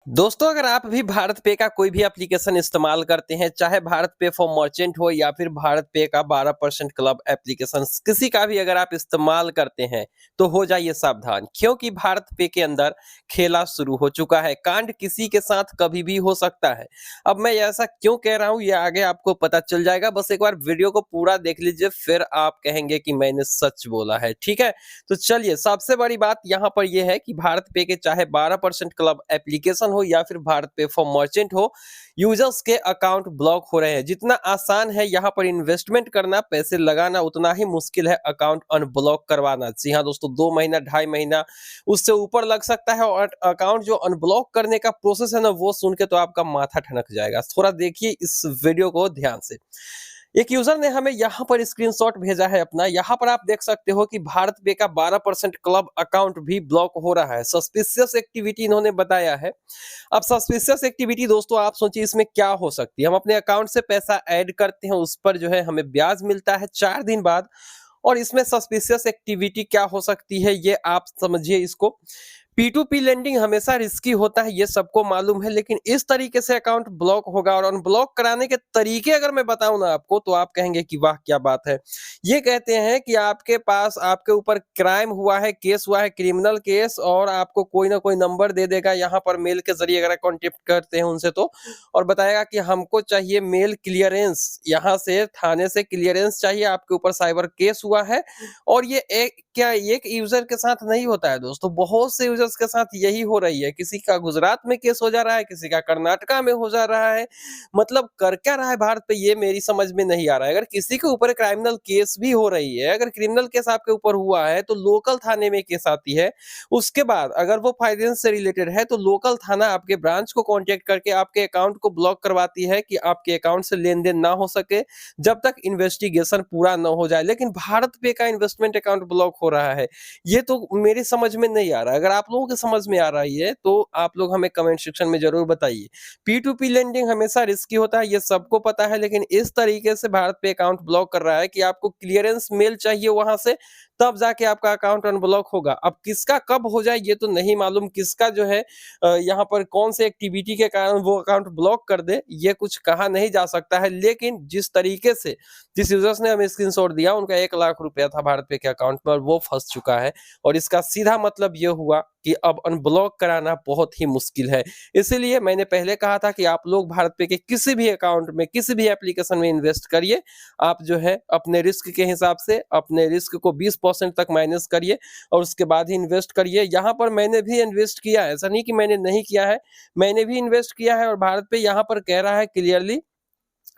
दोस्तों, अगर आप भी भारत पे का कोई भी एप्लीकेशन इस्तेमाल करते हैं, चाहे भारत पे फॉर मर्चेंट हो या फिर भारत पे का 12% क्लब एप्लीकेशन, किसी का भी अगर आप इस्तेमाल करते हैं, तो हो जाइए सावधान, क्योंकि भारत पे के अंदर खेला शुरू हो चुका है। कांड किसी के साथ कभी भी हो सकता है। अब मैं ऐसा क्यों कह रहा हूँ, ये आगे आपको पता चल जाएगा। बस एक बार वीडियो को पूरा देख लीजिए, फिर आप कहेंगे कि मैंने सच बोला है। ठीक है, तो चलिए, सबसे बड़ी बात यहाँ पर यह है कि भारत पे के चाहे 12% क्लब एप्लीकेशन हो या फिर भारत पे फॉर मर्चेंट हो, यूजर्स के अकाउंट ब्लॉक हो रहे हैं। जितना आसान है यहाँ पर इन्वेस्टमेंट करना, पैसे लगाना, उतना ही मुश्किल है अकाउंट अनब्लॉक करवाना। जी हाँ दोस्तों, 2 महीना 2.5 महीना उससे ऊपर लग सकता है। और अकाउंट जो अनब्लॉक करने का प्रोसेस है ना, वो सुन के तो आपका माथा ठनक जाएगा। थोड़ा देखिए इस वीडियो को ध्यान से। एक यूजर ने हमें यहाँ पर स्क्रीनशॉट भेजा है अपना। यहाँ पर आप देख सकते हो कि भारत पे का 12% क्लब अकाउंट भी ब्लॉक हो रहा है। सस्पिशियस एक्टिविटी इन्होंने बताया है। अब सस्पिशियस एक्टिविटी दोस्तों, आप सोचिए इसमें क्या हो सकती है। हम अपने अकाउंट से पैसा ऐड करते हैं, उस पर जो है हमें ब्याज मिलता है 4 दिन बाद। और इसमें सस्पिशियस एक्टिविटी क्या हो सकती है, ये आप समझिए इसको। P2P लेंडिंग हमेशा रिस्की होता है, ये सबको मालूम है, लेकिन इस तरीके से अकाउंट ब्लॉक होगा। और अनब्लॉक कराने के तरीके अगर मैं बताऊं ना आपको, तो आप कहेंगे कि वाह क्या बात है। ये कहते हैं कि आपके पास, आपके ऊपर क्राइम हुआ है, केस हुआ है, क्रिमिनल केस, और आपको कोई ना कोई नंबर दे देगा यहाँ पर मेल के जरिए, अगर कॉन्टेक्ट करते हैं उनसे तो, और बताएगा कि हमको चाहिए मेल क्लियरेंस, यहाँ से थाने से क्लियरेंस चाहिए, आपके ऊपर साइबर केस हुआ है। और ये एक यूजर के साथ नहीं होता है दोस्तों, बहुत से यूजर्स के साथ यही हो रही है। किसी का गुजरात में केस हो जा रहा है, किसी का कर्नाटका में हो जा रहा है। मतलब कर क्या रहा है भारत पे, ये मेरी समझ में नहीं आ रहा है। अगर किसी के ऊपर क्रिमिनल केस भी हो रही है, अगर क्रिमिनल केस आपके ऊपर हुआ है, तो लोकल थाने में केस आती है। उसके बाद अगर वो फाइनेंस से रिलेटेड है, तो लोकल थाना आपके ब्रांच को कॉन्टेक्ट करके आपके अकाउंट को ब्लॉक करवाती है कि आपके अकाउंट से लेन देन ना हो सके, जब तक इन्वेस्टिगेशन पूरा न हो जाए। लेकिन भारत पे का इन्वेस्टमेंट अकाउंट ब्लॉक हो रहा है, ये तो मेरे समझ में नहीं आ रहा है। अगर आप लोगों के समझ में आ रही है, तो आप लोग हमें कमेंट सेक्शन में जरूर बताइए। P2P लेंडिंग हमेशा रिस्की होता है, ये सबको पता है, लेकिन इस तरीके से भारत पे अकाउंट ब्लॉक कर रहा है कि आपको क्लियरेंस मेल चाहिए वहां से, तब जाके आपका अकाउंट अनब्लॉक होगा। अब किसका कब हो जाए ये तो नहीं मालूम, किसका जो है यहाँ पर कौन से एक्टिविटी के कारण वो अकाउंट ब्लॉक कर दे, ये कुछ कहा नहीं जा सकता है। लेकिन जिस तरीके से जिस यूजर्स ने हमें स्क्रीनशॉट दिया, उनका 1 लाख रुपया था भारत पे के अकाउंट में, और वो फंस चुका है। और इसका सीधा मतलब ये हुआ कि अब अनब्लॉक कराना बहुत ही मुश्किल है। इसीलिए मैंने पहले कहा था कि आप लोग भारत पे के किसी भी अकाउंट में, किसी भी एप्लीकेशन में इन्वेस्ट करिए। आप जो है अपने रिस्क के हिसाब से अपने रिस्क को 20% तक माइनस करिए, और उसके बाद ही इन्वेस्ट करिए। यहाँ पर मैंने भी इन्वेस्ट किया है, ऐसा नहीं कि मैंने नहीं किया है, मैंने भी इन्वेस्ट किया है। और भारत पे यहाँ पर कह रहा है क्लियरली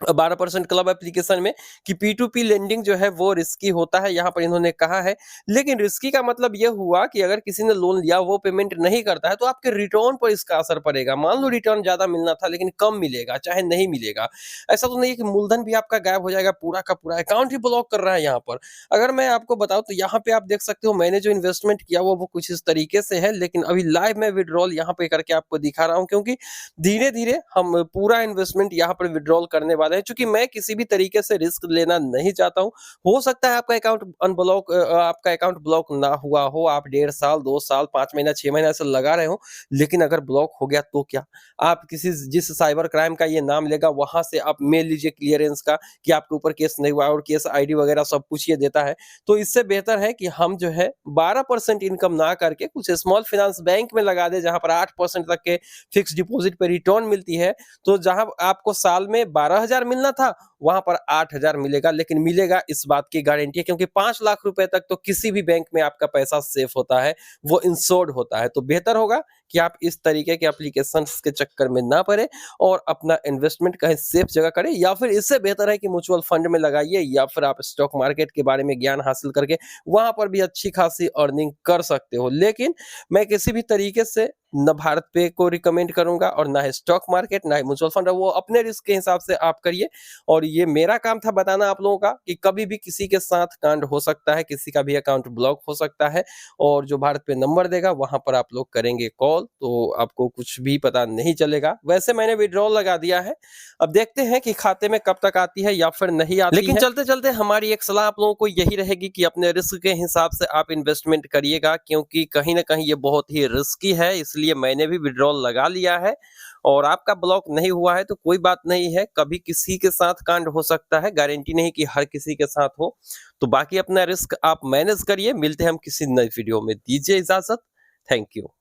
12% क्लब एप्लीकेशन में कि P2P लेंडिंग जो है वो रिस्की होता है, यहाँ पर इन्होंने कहा है। लेकिन रिस्की का मतलब ये हुआ कि अगर किसी ने लोन लिया, वो पेमेंट नहीं करता है, तो आपके रिटर्न पर इसका असर पड़ेगा। मान लो रिटर्न ज्यादा मिलना था, लेकिन कम मिलेगा, चाहे नहीं मिलेगा। ऐसा तो नहीं है कि मूलधन भी आपका गायब हो जाएगा, पूरा का पूरा अकाउंट ही ब्लॉक कर रहा है यहाँ पर। अगर मैं आपको बताऊं, तो यहाँ पे आप देख सकते हो मैंने जो इन्वेस्टमेंट किया वो कुछ इस तरीके से है। लेकिन अभी लाइव में विड्रॉल यहाँ पे करके आपको दिखा रहा हूँ, क्योंकि धीरे धीरे हम पूरा इन्वेस्टमेंट यहाँ पर विड्रॉल करने वाले हैं। चूंकि मैं किसी भी तरीके से रिस्क लेना नहीं चाहता हूँ। हो सकता है आपका अकाउंट अनब्लॉक, आपका अकाउंट ब्लॉक ना हुआ हो, आप 1.5 साल 2 साल 5 महीना 6 महीना से लगा रहे हो, लेकिन अगर ब्लॉक हो गया तो क्या। आप किसी, जिस साइबर क्राइम का ये नाम लेगा, वहां से आप मेल लीजिए क्लियरेंस का कि आपके ऊपर केस नहीं हुआ, और केस आईडी वगैरह सब कुछ ये देता है। तो इससे बेहतर है कि हम जो है 12% इनकम ना करके कुछ स्मॉल फाइनेंस बैंक में लगा दे, जहां पर 8% तक के फिक्स डिपॉजिट पे रिटर्न मिलती है। तो जहां आपको साल में 12,000 मिलना था, वहां पर 8,000 मिलेगा। लेकिन मिलेगा, इस बात की गारंटी है, क्योंकि 5 लाख रुपए तक तो किसी भी बैंक में आपका पैसा सेफ होता है, वो इंश्योर्ड होता है। तो बेहतर होगा कि आप इस तरीके के एप्लीकेशन के चक्कर में ना पड़े, और अपना इन्वेस्टमेंट कहीं सेफ जगह करें। या फिर इससे बेहतर है कि म्यूचुअल फंड में लगाइए, या फिर आप स्टॉक मार्केट के बारे में ज्ञान हासिल करके वहां पर भी अच्छी खासी अर्निंग कर सकते हो। लेकिन मैं किसी भी तरीके से न भारत पे को रिकमेंड करूंगा, और ना ही स्टॉक मार्केट, ना ही म्यूचुअल फंड। वो अपने रिस्क के हिसाब से आप करिए। और ये मेरा काम था बताना आप लोगों का कि कभी भी किसी के साथ कांड हो सकता है, किसी का भी अकाउंट ब्लॉक हो सकता है और जो भारत पे नंबर देगा वहां पर आप लोग करेंगे कॉल तो आपको कुछ भी पता नहीं चलेगा। वैसे मैंने विड्रॉल लगा दिया है, अब देखते हैं कि खाते में कब तक आती है या फिर नहीं आती लेकिन है। चलते चलते हमारी एक सलाह आप लोगों को यही रहेगी कि अपने रिस्क के हिसाब से आप इन्वेस्टमेंट करिएगा, क्योंकि कहीं ना कहीं ये बहुत ही रिस्की है। इसलिए मैंने भी विड्रॉल लगा लिया है और आपका ब्लॉक नहीं हुआ है तो कोई बात नहीं है, कभी किसी के साथ कांड हो सकता है, गारंटी नहीं कि हर किसी के साथ हो। तो बाकी अपना रिस्क आप मैनेज करिए। मिलते हैं हम किसी नई वीडियो में, दीजिए इजाजत। Thank you.